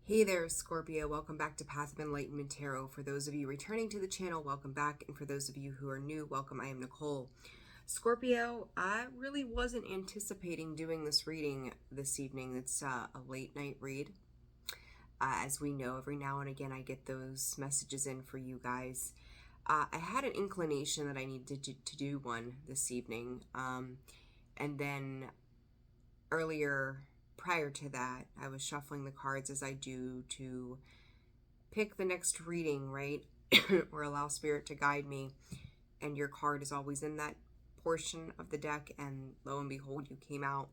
Hey there, Scorpio. Welcome back to Path of Enlightenment Tarot. For those of you returning to the channel, welcome back. And for those of you who are new, welcome. I am Nicole. Scorpio, I really wasn't anticipating doing this reading this evening. It's a late night read. As we know, every now and again I get those messages in for you guys. I had an inclination that I needed to do one this evening. And then earlier, prior to that, I was shuffling the cards as I do to pick the next reading, right? Or allow spirit to guide me. And your card is always in that portion of the deck, and lo and behold, you came out.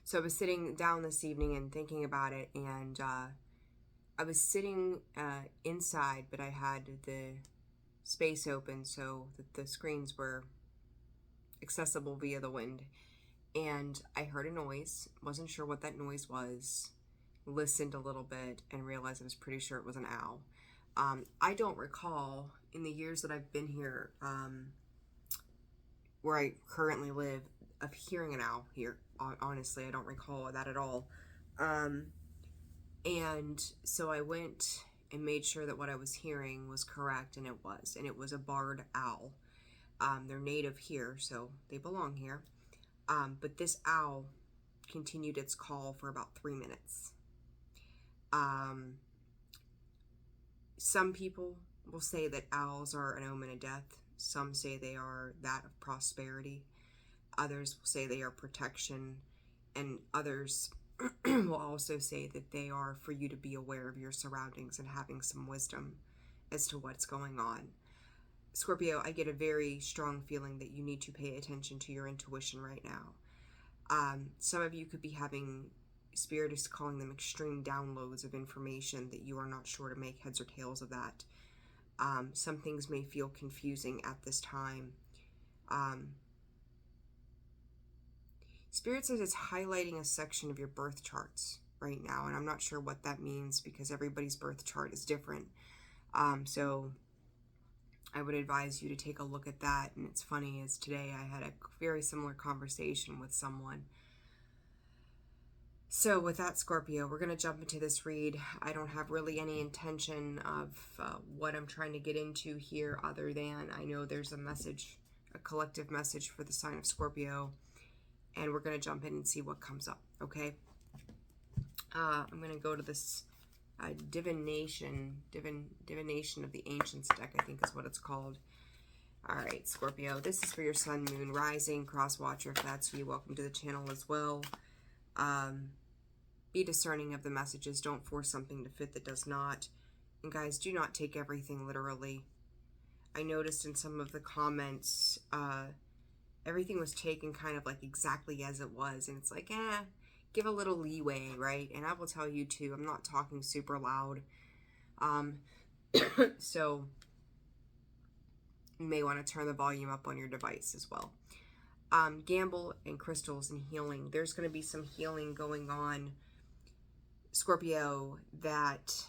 So I was sitting down this evening and thinking about it, and I was sitting inside, but I had the space open so that the screens were accessible via the wind. And I heard a noise, wasn't sure what that noise was, listened a little bit, and realized I was pretty sure it was an owl. I don't recall, in the years that I've been here, where I currently live, of hearing an owl here. Honestly, I don't recall that at all. And so I went and made sure that what I was hearing was correct, and it was. And it was a barred owl. They're native here, so they belong here. But this owl continued its call for about 3 minutes. Some people will say that owls are an omen of death. Some say they are that of prosperity. Others will say they are protection. And others will also say that they are for you to be aware of your surroundings and having some wisdom as to what's going on. Scorpio, I get a very strong feeling that you need to pay attention to your intuition right now. Some of you could be having, spirit is calling them extreme downloads of information that you are not sure to make heads or tails of that. Some things may feel confusing at this time. Spirit says it's highlighting a section of your birth charts right now, and I'm not sure what that means because everybody's birth chart is different. So I would advise you to take a look at that. And it's funny, as today I had a very similar conversation with someone. So with that, Scorpio, we're going to jump into this read. I don't have really any intention of what I'm trying to get into here, other than I know there's a message, a collective message for the sign of Scorpio, and we're going to jump in and see what comes up, okay? I'm going to go to this divination of the ancients deck, I think is what it's called. All right, Scorpio, this is for your sun, moon, rising, cross watcher. If that's you, welcome to the channel as well. Be discerning of the messages. Don't force something to fit that does not. And guys, do not take everything literally. I noticed in some of the comments, everything was taken kind of like exactly as it was, and it's like, give a little leeway, right? And I will tell you too, I'm not talking super loud. So you may want to turn the volume up on your device as well. Gamble and crystals and healing. There's going to be some healing going on, Scorpio, that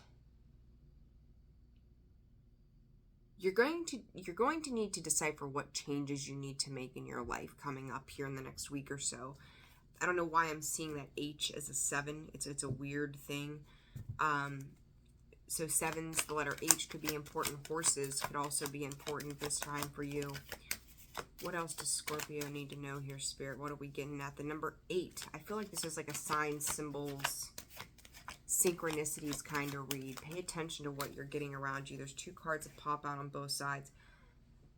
you're going to need to decipher what changes you need to make in your life coming up here in the next week or so. I don't know why I'm seeing that H as a 7. It's a weird thing. So 7s, the letter H could be important. Horses could also be important this time for you. What else does Scorpio need to know here, Spirit? What are we getting at? The number 8. I feel like this is like a signs, symbols, synchronicities kind of read. Pay attention to what you're getting around you. There's 2 cards that pop out on both sides.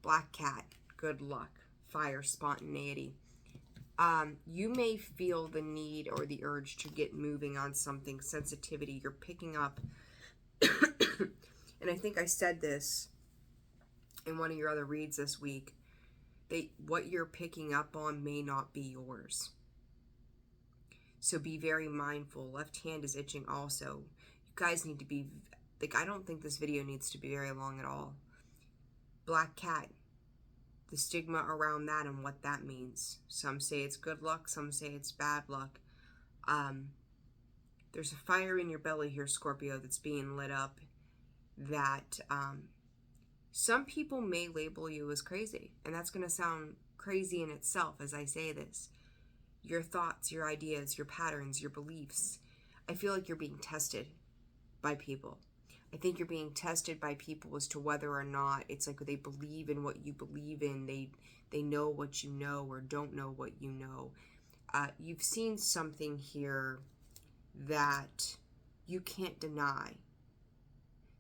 Black cat, good luck. Fire, spontaneity. You may feel the need or the urge to get moving on something. Sensitivity, you're picking up. And I think I said this in one of your other reads this week. What you're picking up on may not be yours. So be very mindful. Left hand is itching also. You guys need to be, like, I don't think this video needs to be very long at all. Black cat. The stigma around that and what that means. Some say it's good luck, some say it's bad luck. There's a fire in your belly here, Scorpio, that's being lit up that some people may label you as crazy. And that's going to sound crazy in itself as I say this. Your thoughts, your ideas, your patterns, your beliefs. I feel like you're being tested by people. I think you're being tested by people as to whether or not it's like they believe in what you believe in. They know what you know or don't know what you know. You've seen something here that you can't deny.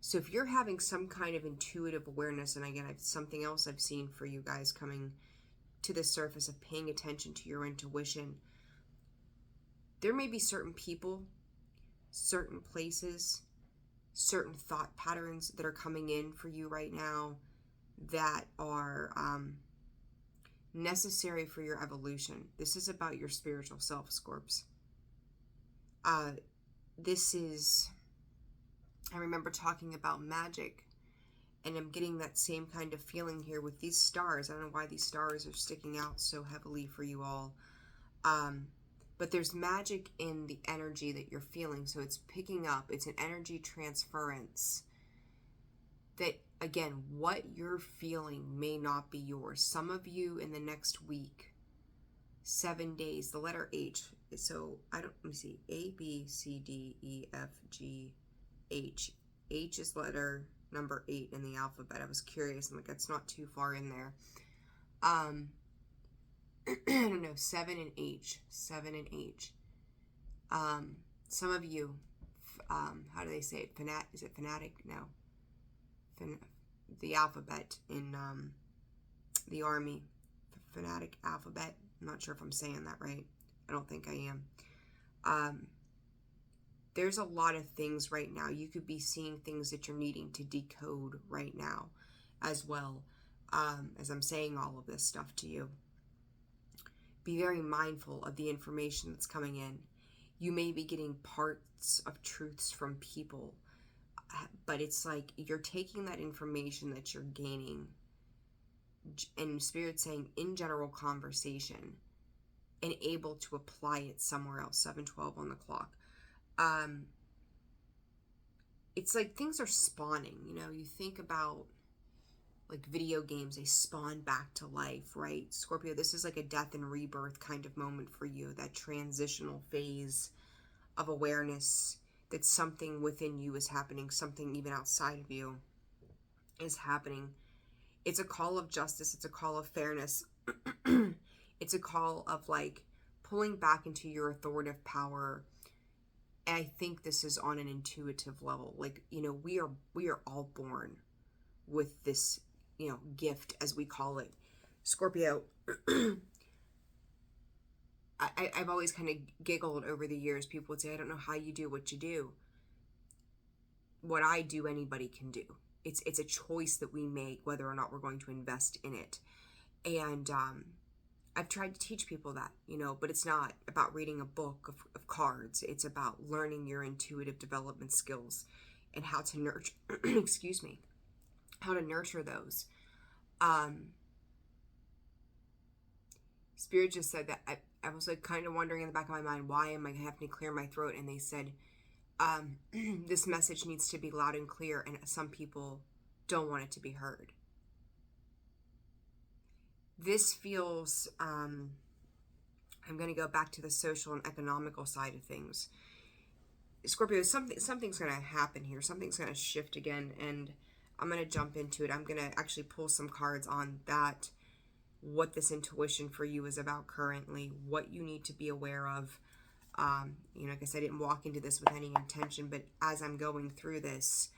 So if you're having some kind of intuitive awareness, and again, something else I've seen for you guys coming to the surface of paying attention to your intuition, there may be certain people, certain places, certain thought patterns that are coming in for you right now that are necessary for your evolution. This is about your spiritual self, Scorps. This is, I remember talking about magic, and I'm getting that same kind of feeling here with these stars. I don't know why these stars are sticking out so heavily for you all. But there's magic in the energy that you're feeling. So it's picking up. It's an energy transference that, again, what you're feeling may not be yours. Some of you in the next week, 7 days, the letter H. So let me see. A, B, C, D, E, F, G, H. H is letter number 8 in the alphabet. I was curious. I'm like, that's not too far in there. I don't know, 7 and H. 7 and H. Some of you, how do they say it? Is it fanatic? No. The alphabet in the army. Fanatic alphabet. I'm not sure if I'm saying that right. I don't think I am. There's a lot of things right now. You could be seeing things that you're needing to decode right now as well, as I'm saying all of this stuff to you. Be very mindful of the information that's coming in. You may be getting parts of truths from people, but it's like you're taking that information that you're gaining, and Spirit saying in general conversation, and able to apply it somewhere else. 7:12 on the clock. It's like things are spawning. You know, you think about like video games, they spawn back to life, right? Scorpio, this is like a death and rebirth kind of moment for you, that transitional phase of awareness that something within you is happening, something even outside of you is happening. It's a call of justice, it's a call of fairness. It's a call of like pulling back into your authoritative power. And I think this is on an intuitive level. Like, you know, we are all born with this, you know, gift, as we call it. Scorpio, I've always kind of giggled over the years. People would say, I don't know how you do what you do. What I do, anybody can do. It's a choice that we make, whether or not we're going to invest in it. And I've tried to teach people that, you know, but it's not about reading a book of cards. It's about learning your intuitive development skills and how to nurture, excuse me, how to nurture those. Spirit just said that I was like kind of wondering in the back of my mind, why am I having to clear my throat? And they said, this message needs to be loud and clear, and some people don't want it to be heard. This feels, I'm going to go back to the social and economical side of things. Scorpio, something's going to happen here. Something's going to shift again, and I'm going to jump into it. I'm going to actually pull some cards on that, what this intuition for you is about currently, what you need to be aware of. You know, like I said, I didn't walk into this with any intention, but as I'm going through this,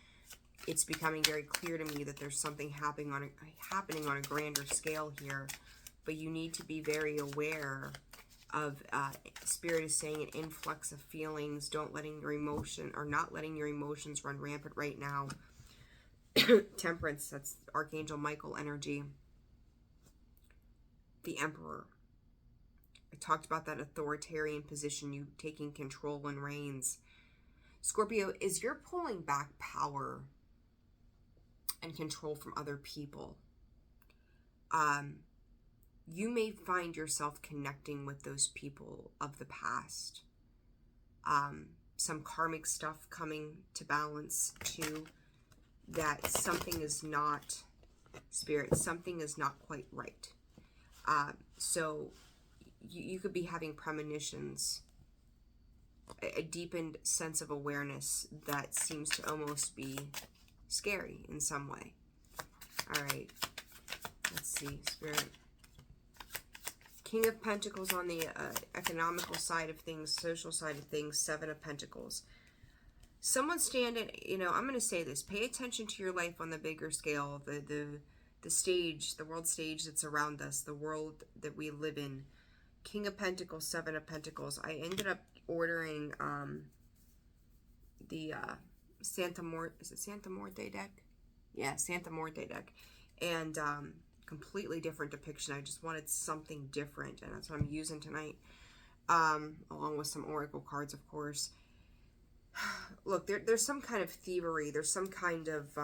it's becoming very clear to me that there's something happening on a grander scale here. But you need to be very aware of, Spirit is saying, an influx of feelings. Not letting your emotions run rampant right now. Temperance, that's Archangel Michael energy. The Emperor. I talked about that authoritarian position, you taking control and reins. Scorpio, as you're pulling back power and control from other people, you may find yourself connecting with those people of the past. Some karmic stuff coming to balance too, that something is not, Spirit, something is not quite right. So you could be having premonitions a deepened sense of awareness that seems to almost be scary in some way. All right, let's see, Spirit. King of Pentacles on the economical side of things, social side of things, Seven of Pentacles. Someone standing, you know, I'm going to say this, pay attention to your life on the bigger scale, the stage, the world stage that's around us, the world that we live in. King of Pentacles, Seven of Pentacles. I ended up ordering the Santa Muerte deck? Yeah, Santa Muerte deck. And completely different depiction. I just wanted something different, and that's what I'm using tonight. Along with some oracle cards, of course. Look, there's some kind of thievery. There's some kind of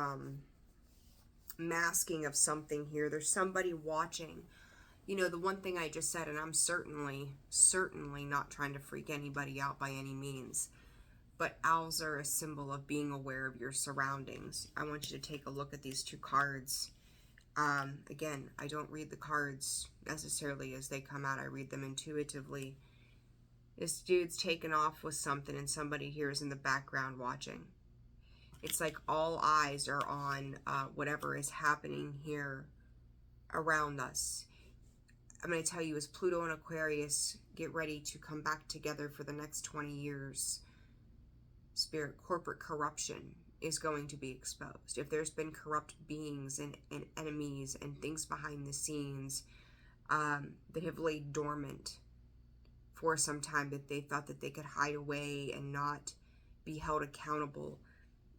masking of something here. There's somebody watching. You know, the one thing I just said, and I'm certainly not trying to freak anybody out by any means, but owls are a symbol of being aware of your surroundings. I want you to take a look at these two cards. Again, I don't read the cards necessarily as they come out. I read them intuitively. This dude's taken off with something, and somebody here is in the background watching. It's like all eyes are on whatever is happening here around us. I'm going to tell you, as Pluto and Aquarius get ready to come back together for the next 20 years, Spirit, corporate corruption is going to be exposed. If there's been corrupt beings and enemies and things behind the scenes that have laid dormant for some time, that they thought that they could hide away and not be held accountable,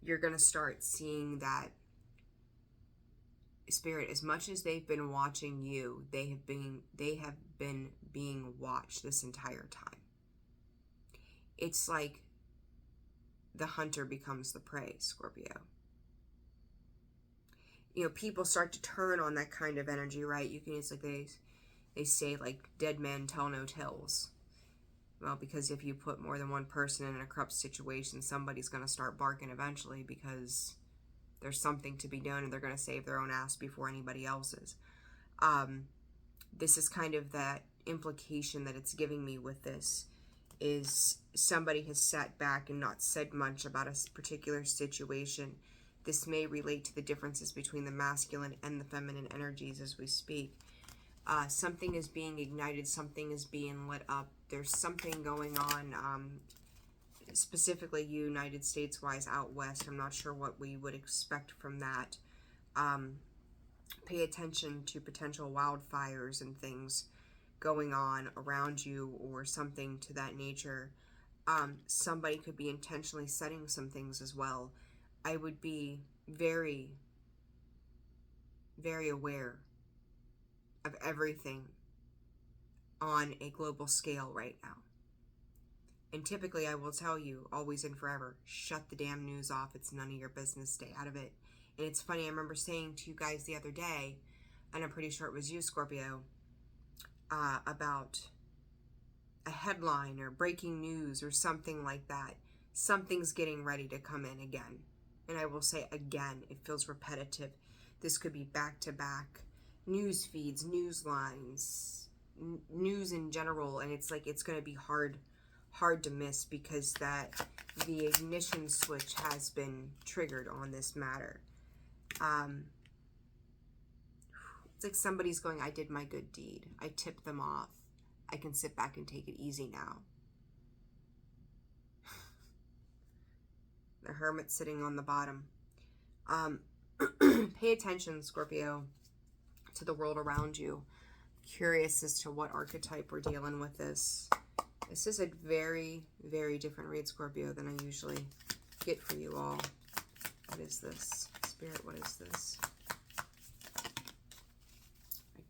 you're going to start seeing that, Spirit, as much as they've been watching you, they have been being watched this entire time. It's like the hunter becomes the prey, Scorpio. You know, people start to turn on that kind of energy, right? It's like they say, like, dead men tell no tales. Well, because if you put more than one person in a corrupt situation, somebody's going to start barking eventually, because there's something to be done, and they're going to save their own ass before anybody else's. This is kind of that implication that it's giving me with this, is somebody has sat back and not said much about a particular situation. This may relate to the differences between the masculine and the feminine energies as we speak. Something is being ignited, something is being lit up. There's something going on, specifically United States wise out west. I'm not sure what we would expect from that. Pay attention to potential wildfires and things going on around you, or something to that nature. Somebody could be intentionally setting some things as well. I would be very, very aware of everything on a global scale right now. And typically I will tell you, always and forever, shut the damn news off. It's none of your business. Stay out of it. And it's funny, I remember saying to you guys the other day, and I'm pretty sure it was you, Scorpio, about a headline or breaking news or something like that. Something's getting ready to come in again. And I will say again, it feels repetitive. This could be back-to-back news feeds, news lines, news in general, and it's like it's going to be hard to miss, because the ignition switch has been triggered on this matter. It's like somebody's going, I did my good deed. I tipped them off. I can sit back and take it easy now. The Hermit sitting on the bottom. Pay attention, Scorpio, to the world around you. Curious as to what archetype we're dealing with this. This is a very, very different read, Scorpio, than I usually get for you all. What is this? Spirit, what is this? A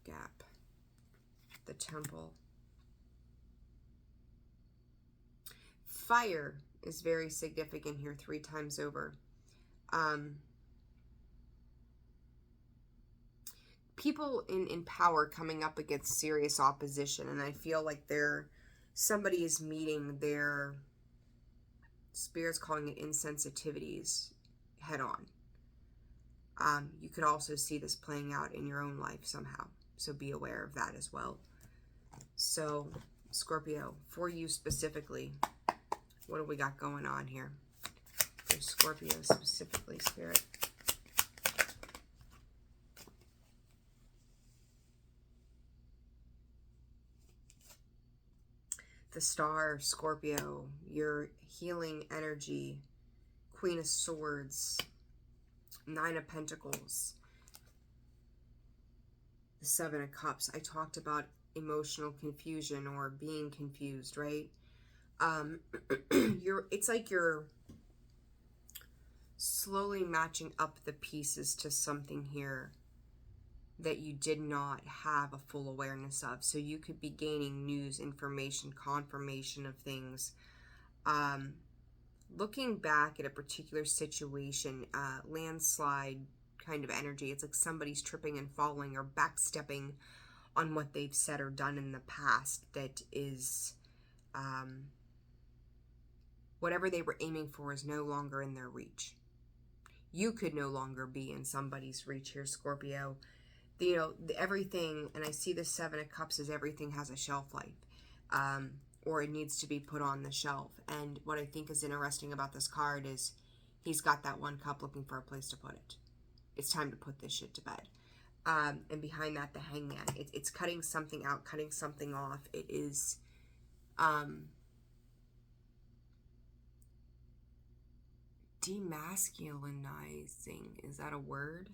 gap. The Temple. Fire is very significant here 3 times over. People in power coming up against serious opposition, and I feel like somebody is meeting their, Spirit's calling it insensitivities, head on. You could also see this playing out in your own life somehow, so be aware of that as well. So, Scorpio, for you specifically, What do we got going on here? For Scorpio specifically, Spirit. The Star, Scorpio, your healing energy, Queen of Swords, Nine of Pentacles, the Seven of Cups. I talked about emotional confusion or being confused, right? It's like you're slowly matching up the pieces to something here that you did not have a full awareness of. So you could be gaining news, information, confirmation of things. Looking back at a particular situation, landslide kind of energy. It's like somebody's tripping and falling or backstepping on what they've said or done in the past that is, whatever they were aiming for is no longer in their reach. You could no longer be in somebody's reach here, Scorpio. You know, everything, and I see the Seven of Cups as everything has a shelf life, or it needs to be put on the shelf. And what I think is interesting about this card is he's got that one cup looking for a place to put it. It's time to put this shit to bed. And behind that, the Hangman. It's cutting something out, cutting something off. It is, demasculinizing. Is that a word?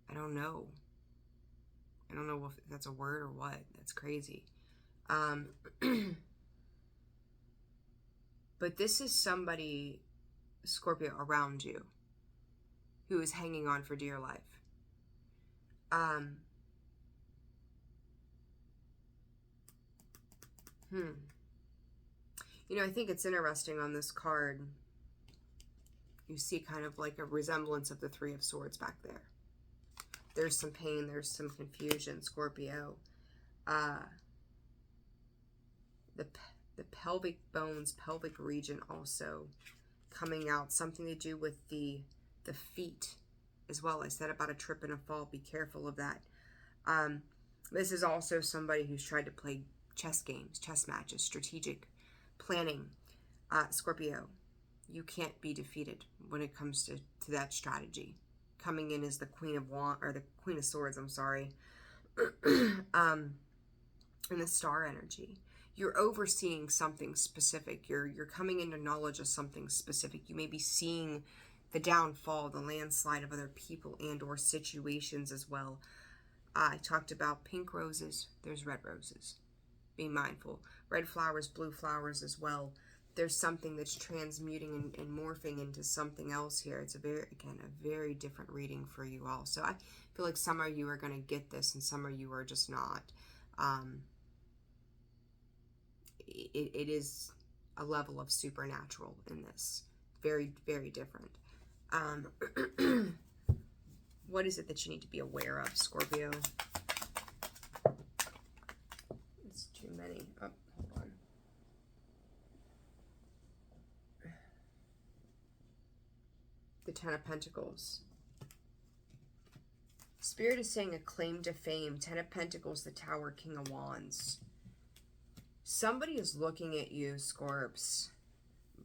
I don't know. I don't know if that's a word or what. That's crazy. But this is somebody, Scorpio, around you who is hanging on for dear life. You know, I think it's interesting on this card. You see kind of like a resemblance of the Three of Swords back there. There's some pain, there's some confusion, Scorpio. The pelvic bones, pelvic region also coming out. Something to do with the feet as well. I said about a trip and a fall. Be careful of that. This is also somebody who's tried to play chess games, chess matches, strategic planning. Scorpio, you can't be defeated when it comes to that strategy. Coming in as the Queen of Wands, or the Queen of Swords, I'm sorry. And the Star energy. You're overseeing something specific. You're coming into knowledge of something specific. You may be seeing the downfall, the landslide of other people and or situations as well. I talked about pink roses. There's red roses. Be mindful. Red flowers, blue flowers as well. There's something that's transmuting and morphing into something else here. It's a very different reading for you all. So I feel like some of you are going to get this and some of you are just not. It is a level of supernatural in this. Very, very different. What is it that you need to be aware of, Scorpio? It's too many. Oh, hold on. The Ten of Pentacles. Spirit is saying a claim to fame. Ten of Pentacles, the Tower, King of Wands. Somebody is looking at you, Scorps,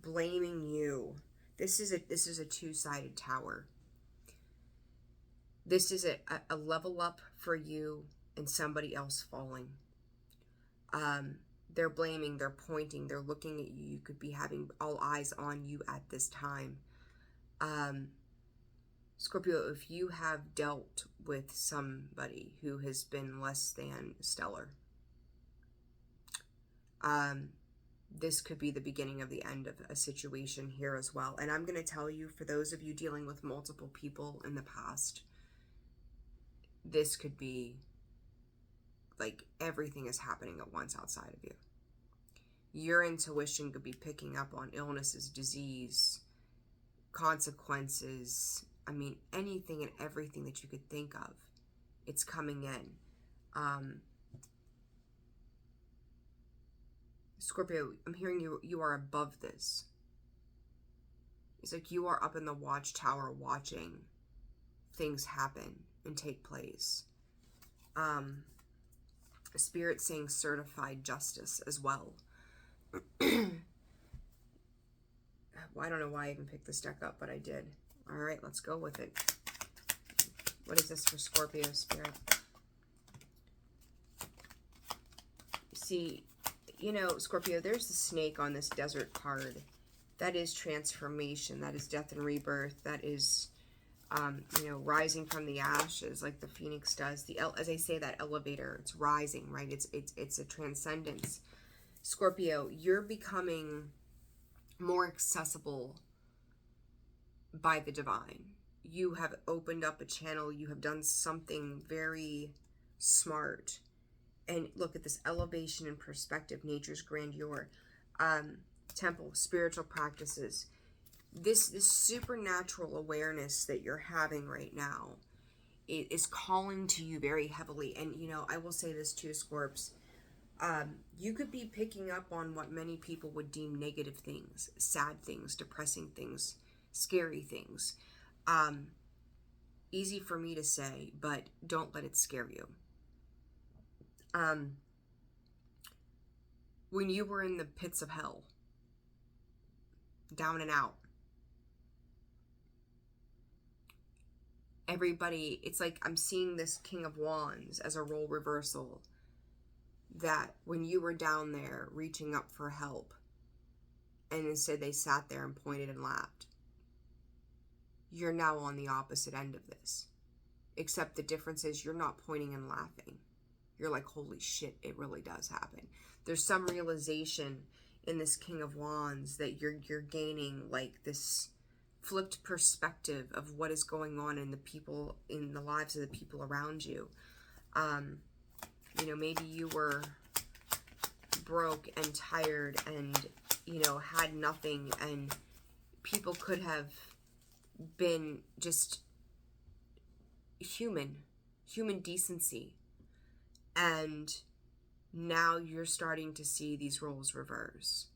blaming you. This is a two-sided tower. This is a level up for you and somebody else falling. They're blaming, they're pointing, they're looking at you. You could be having all eyes on you at this time. Scorpio, if you have dealt with somebody who has been less than stellar, this could be the beginning of the end of a situation here as well. And I'm going to tell you, for those of you dealing with multiple people in the past, this could be like everything is happening at once outside of you. Your intuition could be picking up on illnesses, disease, consequences. I mean, anything and everything that you could think of, it's coming in. Scorpio, I'm hearing you are above this. It's like you are up in the watchtower watching things happen and take place. Spirit saying certified justice as well. Well, I don't know why I even picked this deck up, but I did. All right, let's go with it. What is this for Scorpio Spirit? See, you know, Scorpio, there's the snake on this desert card. That is transformation. That is death and rebirth. That is, you know, rising from the ashes like the phoenix does. As I say, that elevator, it's rising, right? It's a transcendence. Scorpio, you're becoming more accessible by the divine. You have opened up a channel. You have done something very smart. And look at this elevation and perspective, nature's grandeur, temple, spiritual practices. This supernatural awareness that you're having right now is calling to you very heavily. And, you know, I will say this too, Scorps. You could be picking up on what many people would deem negative things, sad things, depressing things, scary things. Easy for me to say, but don't let it scare you. When you were in the pits of hell, down and out, everybody, it's like I'm seeing this King of Wands as a role reversal, that when you were down there reaching up for help, and instead they sat there and pointed and laughed, you're now on the opposite end of this. Except the difference is you're not pointing and laughing. You're like, holy shit, it really does happen. There's some realization in this King of Wands that you're gaining, like this flipped perspective of what is going on in the lives of the people around you. You know, maybe you were broke and tired and, you know, had nothing, and people could have been just human decency. And now you're starting to see these roles reverse.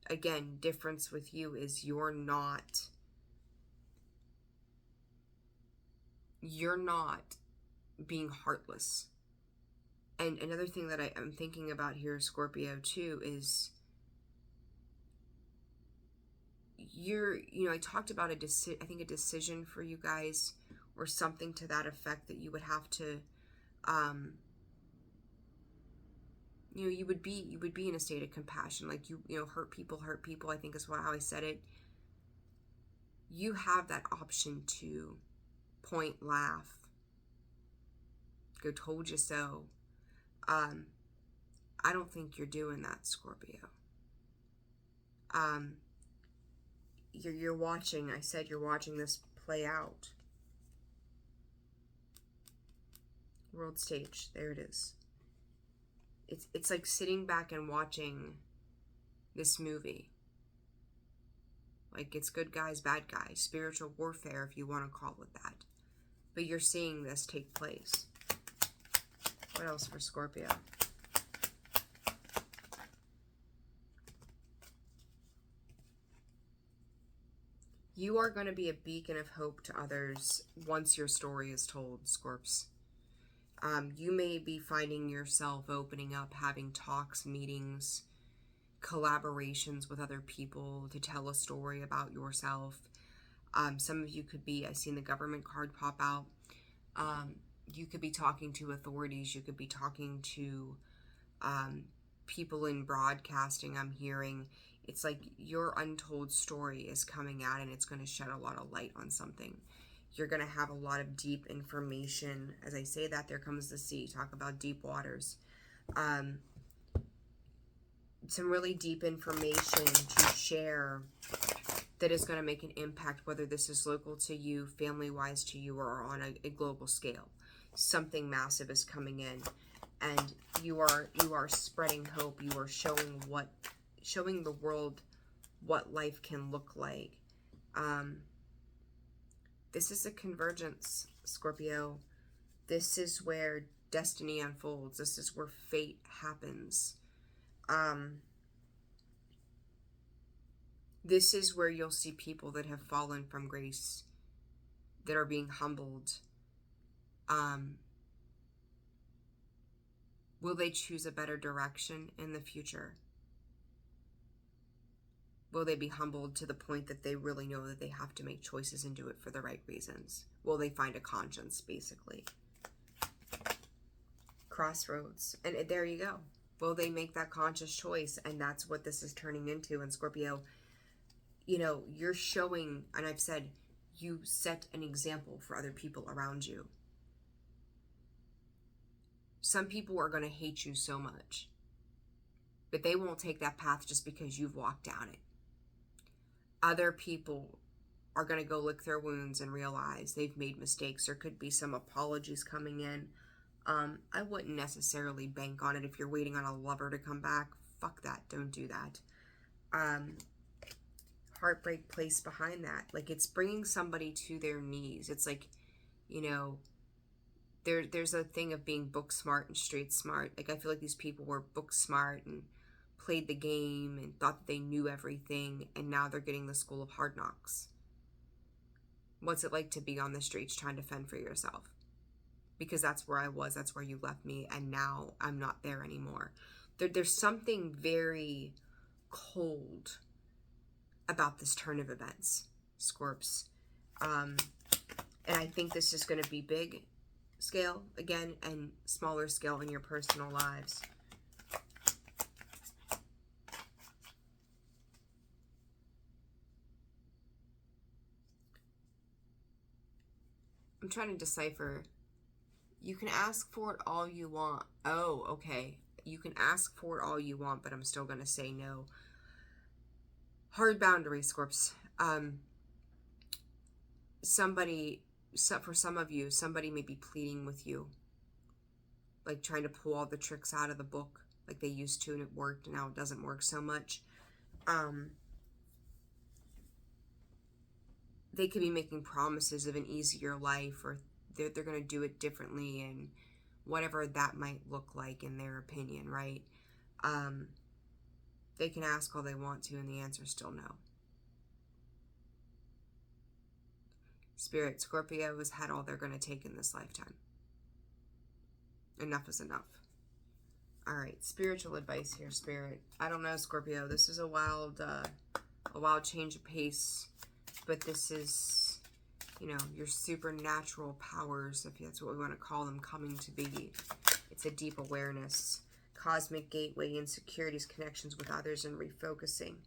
Again, difference with you is you're not being heartless. And another thing that I'm thinking about here, Scorpio, too, is you know, I talked about a decision for you guys, or something to that effect, that you would have to, you know, you would be in a state of compassion, like you know, hurt people, I think is how I said it. You have that option to point, laugh, go told you so. I don't think you're doing that, Scorpio. You're watching, I said you're watching this play out. World stage, there it is. It's like sitting back and watching this movie. Like, it's good guys, bad guys, spiritual warfare, if you want to call it that. But you're seeing this take place. What else for Scorpio? You are going to be a beacon of hope to others once your story is told, Scorps. You may be finding yourself opening up, having talks, meetings, collaborations with other people to tell a story about yourself. Some of you could be, I've seen the government card pop out. You could be talking to authorities. You could be talking to people in broadcasting. I'm hearing it's like your untold story is coming out, and it's going to shed a lot of light on something. You're going to have a lot of deep information. As I say that, there comes the sea. Talk about deep waters. Some really deep information to share that is going to make an impact, whether this is local to you, family-wise to you, or on a global scale. Something massive is coming in, and you are spreading hope. You are showing the world what life can look like. This is a convergence, Scorpio. This is where destiny unfolds. This is where fate happens. This is where you'll see people that have fallen from grace, that are being humbled. Will they choose a better direction in the future? Will they be humbled to the point that they really know that they have to make choices and do it for the right reasons? Will they find a conscience, basically? Crossroads. And there you go. Will they make that conscious choice? And that's what this is turning into. And Scorpio, you know, you're showing, and I've said, you set an example for other people around you. Some people are going to hate you so much, but they won't take that path just because you've walked down it. Other people are going to go lick their wounds and realize they've made mistakes. There could be some apologies coming in. I wouldn't necessarily bank on it. If you're waiting on a lover to come back, fuck that. Don't do that. Heartbreak placed behind that. Like, it's bringing somebody to their knees. It's like, you know, there's a thing of being book smart and street smart. Like, I feel like these people were book smart and played the game and thought that they knew everything, and now they're getting the school of hard knocks. What's it like to be on the streets trying to fend for yourself? Because that's where I was, that's where you left me, and now I'm not there anymore. There's something very cold about this turn of events, Scorps. And I think this is going to be big scale again and smaller scale in your personal lives. I'm trying to decipher. You can ask for it all you want. Oh, okay. You can ask for it all you want, but I'm still going to say no. Hard boundaries, Scorps. For some of you, somebody may be pleading with you. Like trying to pull all the tricks out of the book like they used to and it worked, and now it doesn't work so much. They could be making promises of an easier life, or they're going to do it differently, and whatever that might look like in their opinion, right? They can ask all they want to, and the answer is still no. Spirit, Scorpio has had all they're going to take in this lifetime. Enough is enough. All right, spiritual advice here, Spirit. I don't know, Scorpio. This is a wild change of pace. But this is, you know, your supernatural powers, if that's what we want to call them, coming to be. It's a deep awareness, cosmic gateway, insecurities, connections with others, and refocusing.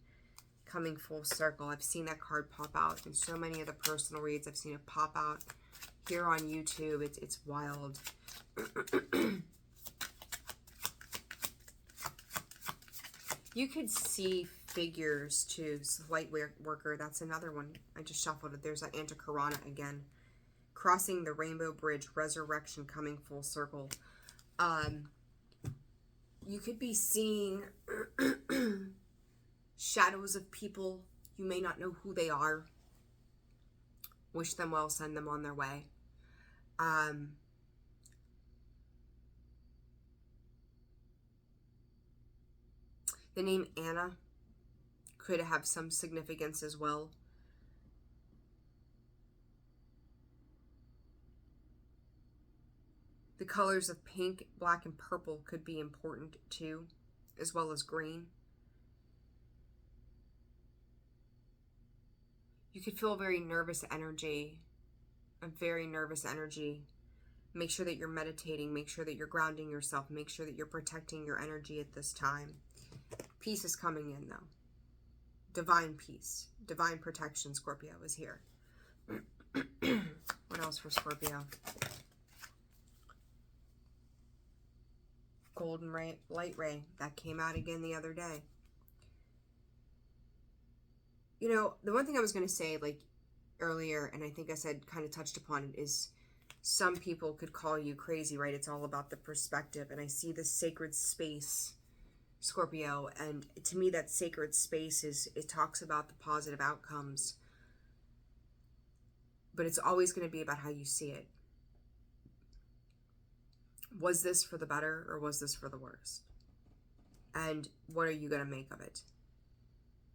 Coming full circle. I've seen that card pop out in so many of the personal reads. I've seen it pop out here on YouTube. It's wild. You could see figures too. Light worker, that's another one. I just shuffled it. There's that Antikarana again. Crossing the rainbow bridge, resurrection, coming full circle. You could be seeing shadows of people. You may not know who they are. Wish them well, send them on their way. The name Anna could have some significance as well. The colors of pink, black, and purple could be important too, as well as green. You could feel a very nervous energy. Make sure that you're meditating. Make sure that you're grounding yourself. Make sure that you're protecting your energy at this time. Peace is coming in, though. Divine peace. Divine protection, Scorpio, is here. What else for Scorpio? Golden ray, light ray. That came out again the other day. You know, the one thing I was going to say, like, earlier, and I think I said, kind of touched upon it, is some people could call you crazy, right? It's all about the perspective. And I see this sacred space, Scorpio, and to me that sacred space it talks about the positive outcomes, but it's always going to be about how you see it. Was this for the better or was this for the worst? And what are you going to make of it?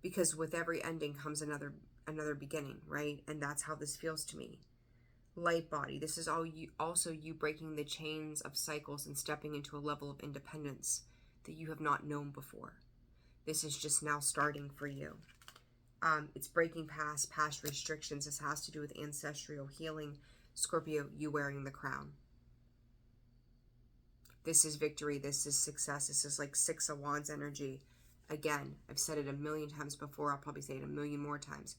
Because with every ending comes another beginning, right? And that's how this feels to me. Light body, this is also you breaking the chains of cycles and stepping into a level of independence that you have not known before. This is just now starting for you. It's breaking past restrictions. This has to do with ancestral healing. Scorpio, you wearing the crown. This is victory. This is success. This is like Six of Wands energy. Again, I've said it a million times before. I'll probably say it a million more times.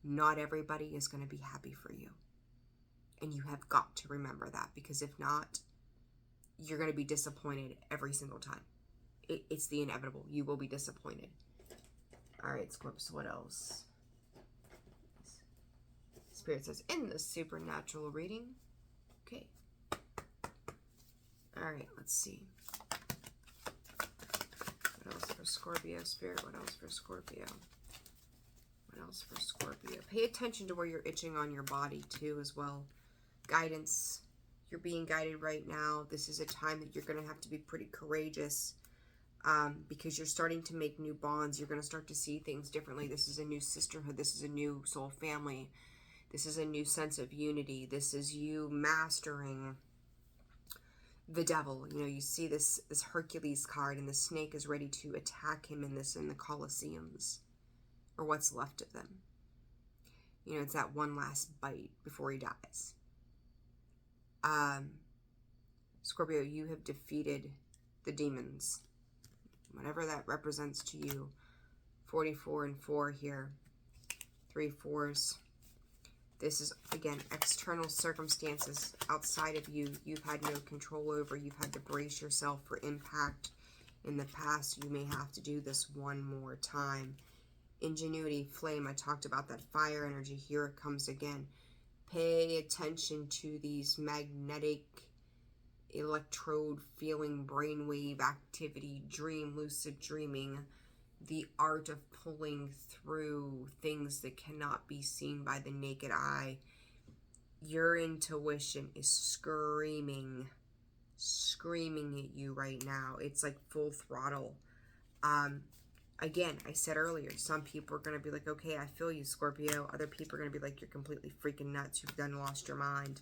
Not everybody is going to be happy for you. And you have got to remember that, because if not, you're going to be disappointed every single time. It's the inevitable. You will be disappointed. All right, Scorpio, what else? Spirit says, in the supernatural reading. Okay. All right, let's see. What else for Scorpio, Spirit? What else for Scorpio? What else for Scorpio? Pay attention to where you're itching on your body, too, as well. Guidance. You're being guided right now. This is a time that you're going to have to be pretty courageous, because you're starting to make new bonds. You're going to start to see things differently. This is a new sisterhood. This is a new soul family. This is a new sense of unity. This is you mastering the devil. You know, you see this Hercules card, and the snake is ready to attack him in the Colosseums, or what's left of them. You know, it's that one last bite before he dies. Scorpio, you have defeated the demons, whatever that represents to you. 44 and 4 here. 3 4s. This is, again, external circumstances outside of you. You've had no control over. You've had to brace yourself for impact in the past. You may have to do this one more time. Ingenuity, flame. I talked about that fire energy. Here it comes again. Pay attention to these magnetic, electrode feeling, brainwave activity, dream, lucid dreaming, the art of pulling through things that cannot be seen by the naked eye. Your intuition is screaming at you right now. It's like full throttle. Again, I said earlier, some people are going to be like, okay, I feel you, Scorpio. Other people are going to be like, you're completely freaking nuts. You've done lost your mind.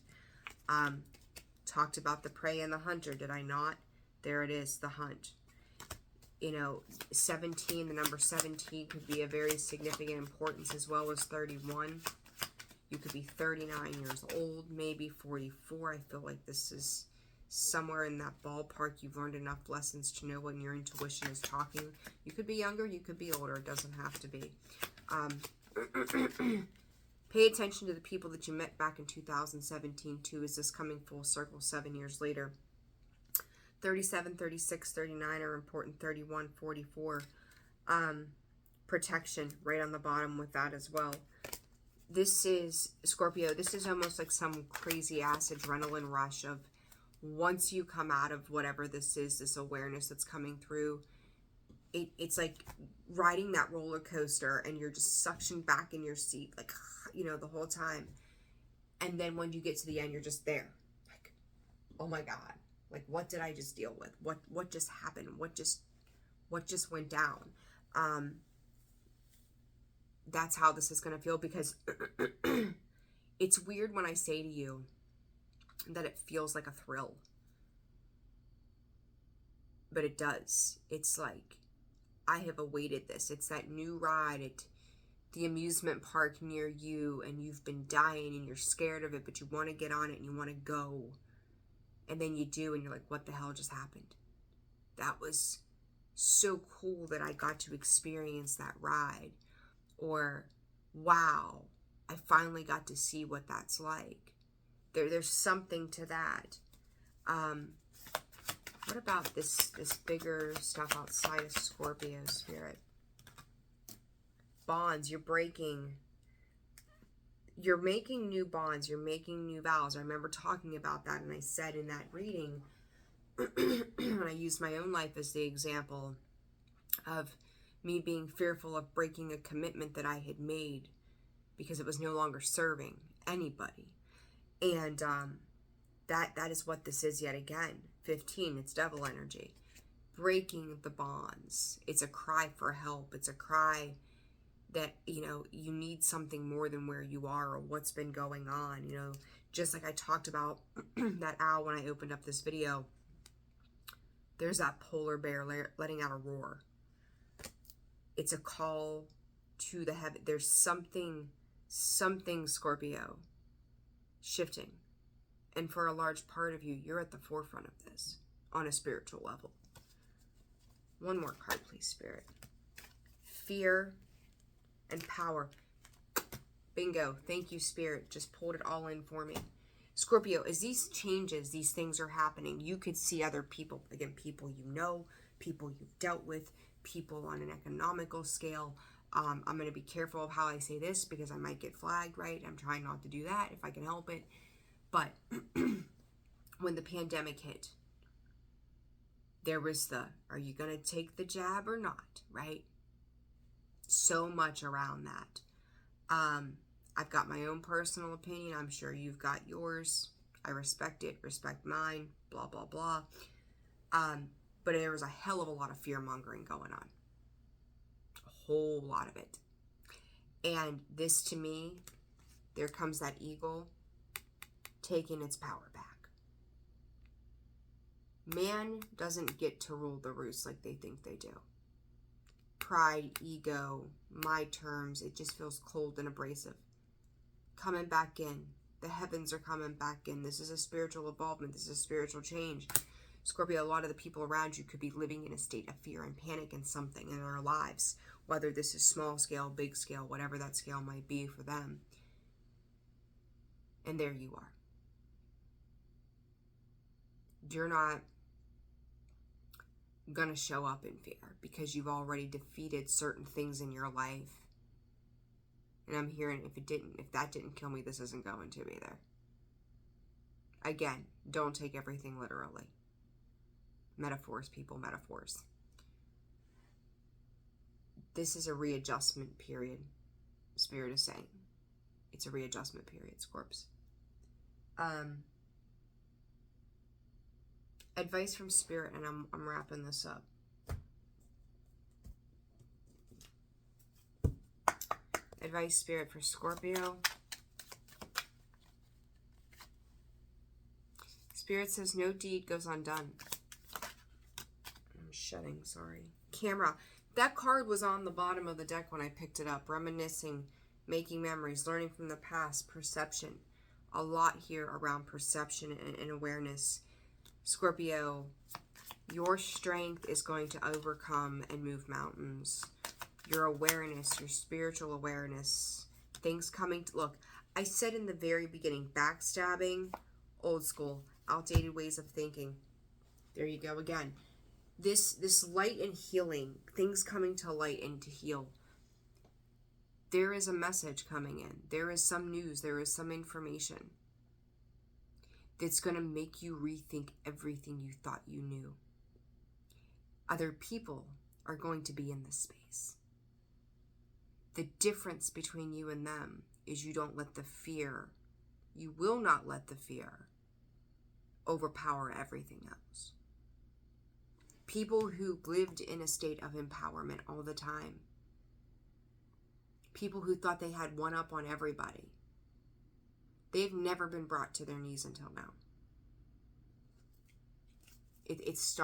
Talked about the prey and the hunter, did I not? There it is, the hunt. You know, 17, the number 17 could be a very significant importance, as well as 31. You could be 39 years old, maybe 44. I feel like this is somewhere in that ballpark. You've learned enough lessons to know when your intuition is talking. You could be younger, you could be older. It doesn't have to be. Pay attention to the people that you met back in 2017 too. Is this coming full circle 7 years later? 37, 36, 39 are important. 31, 44. Protection right on the bottom with that as well. This is, Scorpio, this is almost like some crazy ass adrenaline rush of, once you come out of whatever this is, this awareness that's coming through, it's like riding that roller coaster, and you're just suctioned back in your seat, like, you know, the whole time. And then when you get to the end, you're just there. Like, oh my God. Like, what did I just deal with? What just happened? What just went down? That's how this is going to feel, because it's weird when I say to you that it feels like a thrill, but it does. It's like, I have awaited this. It's that new ride at the amusement park near you, and you've been dying and you're scared of it, but you want to get on it and you want to go, and then you do, and you're like, what the hell just happened? That was so cool that I got to experience that ride. Or, wow, I finally got to see what that's like. There's something to that. What about this bigger stuff outside of Scorpio, Spirit? Bonds, you're breaking. You're making new bonds. You're making new vows. I remember talking about that, and I said in that reading, and I used my own life as the example of me being fearful of breaking a commitment that I had made because it was no longer serving anybody. And that is what this is yet again. 15, it's devil energy. Breaking the bonds. It's a cry for help. It's a cry that, you know, you need something more than where you are or what's been going on. You know, just like I talked about that owl when I opened up this video, there's that polar bear letting out a roar. It's a call to the heaven. There's something Scorpio shifting. And for a large part of you, you're at the forefront of this on a spiritual level. One more card, please, Spirit. Fear and power. Bingo. Thank you, Spirit. Just pulled it all in for me. Scorpio, as these changes, these things are happening, you could see other people. Again, people you know, people you've dealt with, people on an economical scale. I'm going to be careful of how I say this because I might get flagged, right? I'm trying not to do that if I can help it. But when the pandemic hit, there was are you going to take the jab or not, right? So much around that. I've got my own personal opinion. I'm sure you've got yours. I respect it, respect mine, blah, blah, blah. But there was a hell of a lot of fear-mongering going on. A whole lot of it. And this, to me, there comes that eagle taking its power back. Man doesn't get to rule the roost like they think they do. Pride, ego, my terms, it just feels cold and abrasive. Coming back in. The heavens are coming back in. This is a spiritual involvement. This is a spiritual change. Scorpio, a lot of the people around you could be living in a state of fear and panic in something in their lives. Whether this is small scale, big scale, whatever that scale might be for them. And there you are. You're not gonna show up in fear because you've already defeated certain things in your life. And I'm hearing if that didn't kill me, this isn't going to either. Again, don't take everything literally. Metaphors, people, metaphors. This is a readjustment period, Spirit is saying. It's a readjustment period, Scorps. Advice from Spirit, and I'm wrapping this up. Advice, Spirit, for Scorpio. Spirit says no deed goes undone. I'm shutting, sorry. Camera. That card was on the bottom of the deck when I picked it up. Reminiscing, making memories, learning from the past, perception. A lot here around perception and awareness. Scorpio, your strength is going to overcome and move mountains. Your awareness, your spiritual awareness, things coming to, look, I said in the very beginning, backstabbing, old school, outdated ways of thinking. There you go again. This light and healing, things coming to light and to heal. There is a message coming in. There is some news. There is some information that's going to make you rethink everything you thought you knew. Other people are going to be in this space. The difference between you and them is you don't let the fear, you will not let the fear overpower everything else. People who lived in a state of empowerment all the time. People who thought they had one up on everybody. They've never been brought to their knees until now. It's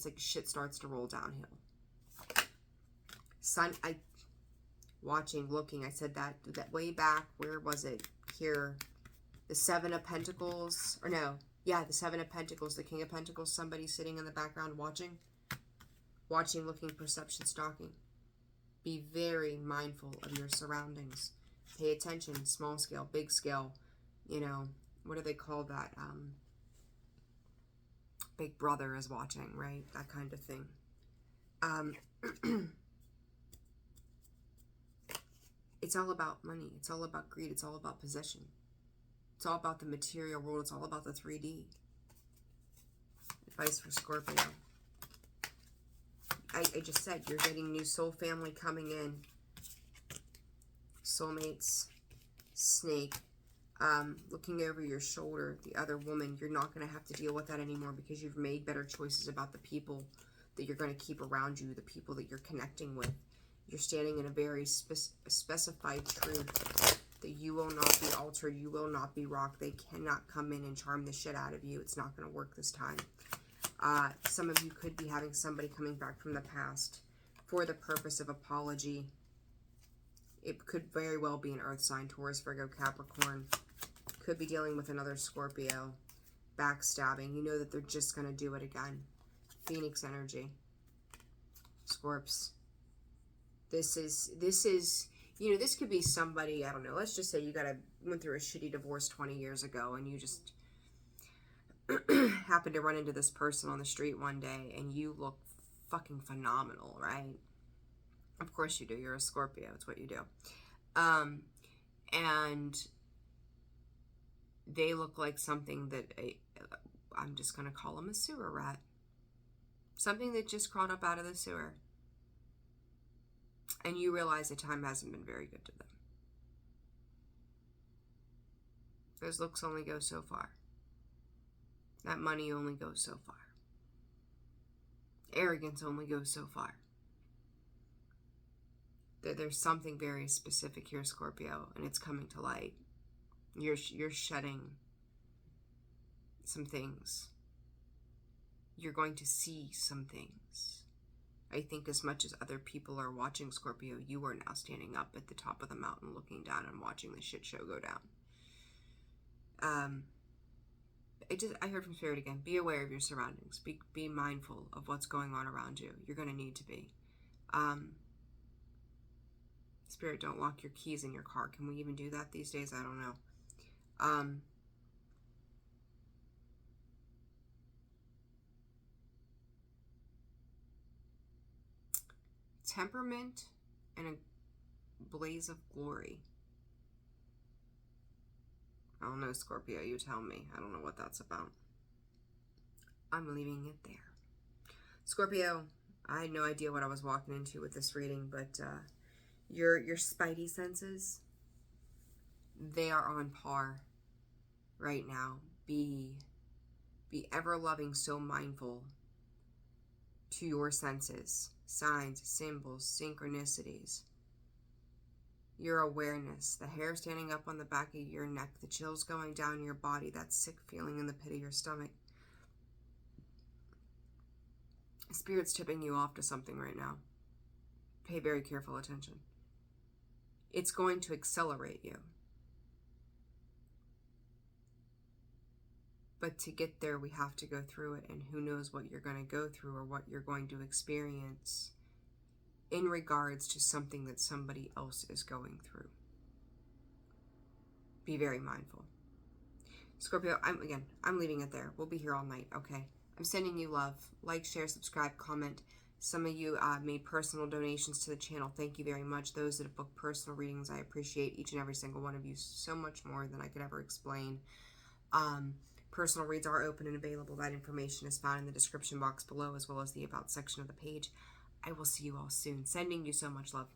like shit starts to roll downhill. Looking, I said that way back, where was it? Here, the Seven of Pentacles, or no, yeah, the Seven of Pentacles, the King of Pentacles, somebody sitting in the background watching, looking, perception, stalking. Be very mindful of your surroundings. Pay attention, small scale, big scale, what do they call that? Big Brother is watching, right? That kind of thing. It's all about money. It's all about greed. It's all about possession. It's all about the material world. It's all about the 3D. Advice for Scorpio. I just said, you're getting new soul family coming in. Soulmates. Snake. Looking over your shoulder, the other woman, you're not going to have to deal with that anymore because you've made better choices about the people that you're going to keep around you, the people that you're connecting with. You're standing in a very specified truth that you will not be altered, you will not be rocked. They cannot come in and charm the shit out of you. It's not going to work this time. Some of you could be having somebody coming back from the past for the purpose of apology. It could very well be an earth sign, Taurus, Virgo, Capricorn. Could be dealing with another Scorpio. Backstabbing. You know that they're just going to do it again. Phoenix energy. Scorps. This is, you know, this could be somebody, I don't know, let's just say you went through a shitty divorce 20 years ago and you just happened to run into this person on the street one day and you look fucking phenomenal, right? Of course you do. You're a Scorpio. It's what you do. And they look like something that I'm just going to call them a sewer rat. Something that just crawled up out of the sewer. And you realize the time hasn't been very good to them. Those looks only go so far. That money only goes so far. Arrogance only goes so far. There's something very specific here, Scorpio, and it's coming to light. You're shedding some things. You're going to see some things. I think as much as other people are watching Scorpio, you are now standing up at the top of the mountain looking down and watching the shit show go down. I heard from Spirit again. Be aware of your surroundings. Be mindful of what's going on around you. You're going to need to be. Spirit, don't lock your keys in your car. Can we even do that these days? I don't know. Temperament and a blaze of glory. I don't know, Scorpio, you tell me. I don't know what that's about. I'm leaving it there. Scorpio, I had no idea what I was walking into with this reading, but your spidey senses, they are on par right now. Be ever loving, so mindful to your senses, signs, symbols, synchronicities. Your awareness, the hair standing up on the back of your neck, the chills going down your body, that sick feeling in the pit of your stomach. Spirit's tipping you off to something right now. Pay very careful attention. It's going to accelerate you. But to get there, we have to go through it, and who knows what you're going to go through or what you're going to experience in regards to something that somebody else is going through. Be very mindful. Scorpio, I'm leaving it there. We'll be here all night, okay? I'm sending you love. Like, share, subscribe, comment. Some of you made personal donations to the channel. Thank you very much. Those that have booked personal readings, I appreciate each and every single one of you so much more than I could ever explain. Personal reads are open and available. That information is found in the description box below, as well as the About section of the page. I will see you all soon. Sending you so much love.